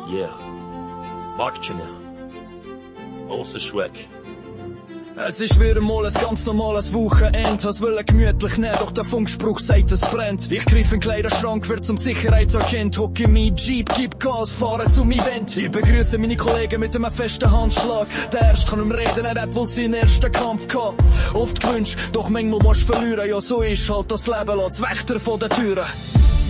Yeah. Marktchen. Großer Schweck. Es ist wieder mal ein ganz normales Wochenende. Has wollen gemütlich nehmen, doch der Funkspruch sagt, es brennt. Ich griff in den Kleiderschrank, wird zum Sicherheitsagent. Hocke in mein Jeep, gib Gas, fahre zum Event. Ich begrüße meine Kollegen mit einem festen Handschlag. Der Erste kann ihm reden, er hat wohl seinen ersten Kampf gehabt. Oft gewünscht, doch manchmal musst du verlieren. Ja, so ist halt das Leben, lass Wächter von den Türen.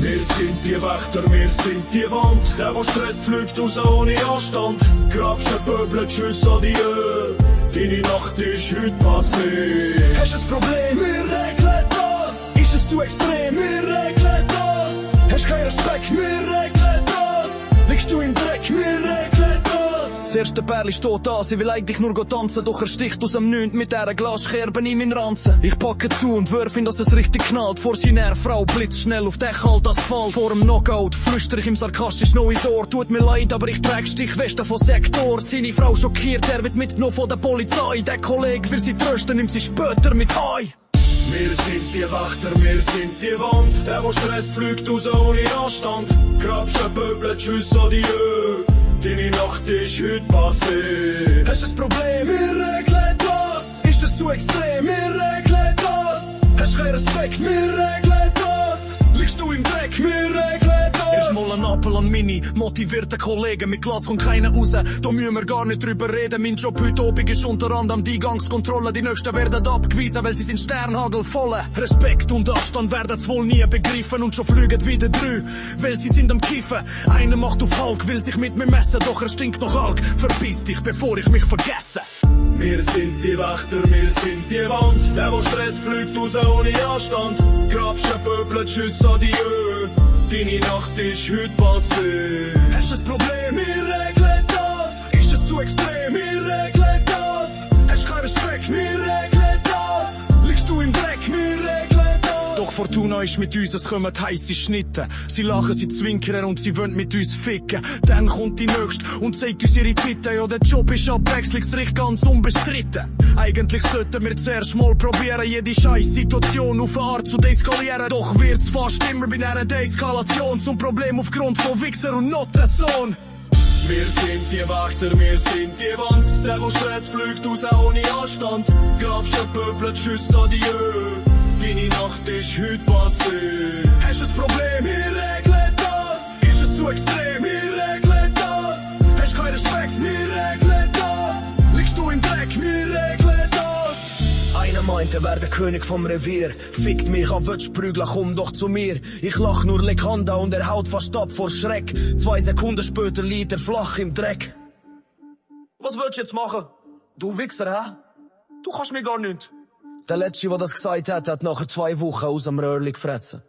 Wir sind die Wächter, wir sind die Wand. Der, der Stress fliegt raus ohne Anstand. Grabst ein Pöbel, tschüss, adieu. Deine Nacht ist heute passé. Hast du ein Problem? Wir regeln das. Ist es zu extrem? Wir regeln das. Hast keinen Respekt? Wir regeln das. Liegst du im Dreck? Wir regeln das. Das erste Pärli steht da, sie will eigentlich nur tanzen, doch er sticht aus dem Neunten mit dieser Glasscherbe in meinen Ranzen. Ich packe zu und wirf ihn, dass es richtig knallt. Vor seiner Frau blitzschnell auf den kalten Asphalt. Vor dem Knockout flüster ich ihm sarkastisch noch ins Ohr. Tut mir leid, aber ich trage Stichweste von Sektor. Seine Frau schockiert, er wird mitgenommen von der Polizei. Der Kollege will sie trösten, nimmt sie später mit heim. Wir sind die Wächter, wir sind die Wand. Der, der Stress fliegt raus ohne Anstand. Grabst ein Pöbel, tschüss, adieu. Deine Nacht ist heute passé. Hast du ein Problem? Wir regeln das. Ist es zu extrem? Wir regeln das. Hast keinen Respekt? Wir regeln das. Liegst du im Dreck? Wir regeln das. Erstmal ein Appel an meine motivierte Kollegen. Mit Glas kommt keiner raus, da müssen wir gar nicht drüber reden. Mein Job heute Abend ist unter anderem die Eingangskontrolle. Die Nächsten werden abgewiesen, weil sie sind sternhagelvoll. Respekt und Anstand werden's wohl nie begriffen. Und schon fliegen wieder drei, weil sie sind am Kiffen. Einer macht auf Hulk, will sich mit mir messen, doch er stinkt noch Alk. Verpiss dich, bevor ich mich vergesse. Wir sind die Wächter, wir sind die Wand. Der, der Stress fliegt raus ohne Anstand. Grabst ein Pöbel, tschüss, adieu. Deine Nacht ist heute passé. Hast du ein Problem? Wir regeln das. Ist es zu extrem? Wir regeln das. Hast keinen Respekt? Wir regeln das. Liegst du im Dreck? Wir regeln das. Doch Fortuna ist mit uns, es kommen heisse Schnitte. Sie lachen, sie zwinkern und sie wollen mit uns ficken. Dann kommt die Nächste und zeigt uns ihre Titten. Ja, der Job ist abwechslungsreich ganz unbestritten. Eigentlich sollten wir zuerst mal probieren, jede Scheiß-Situation auf eine Art zu deeskalieren. Doch wird's fast immer bei dieser Deeskalation zum Problem aufgrund von Wichser und Nottensohn. Wir sind die Wächter, wir sind die Wand. Der, der Stress fliegt raus ohne Anstand. Grabst ein Pöbel, tschüss, adieu. Deine Nacht ist heute passé. Hast du ein Problem? Wir regeln das. Ist es zu extrem? Wir regeln das. Hast keinen Respekt? Wir regeln das. Liegst du im Dreck? Wir regeln das. Einer meint, er wär der König vom Revier. Fickt mich an, willst prügeln, komm doch zu mir. Ich lach nur Lekanda und er haut fast ab vor Schreck. 2 Sekunden später liegt er flach im Dreck. Was willst du jetzt machen? Du Wichser, hä? Du kannst mir gar nicht. Der Letzte, der das gesagt hat, hat nachher 2 Wochen aus dem Röhrli gefressen.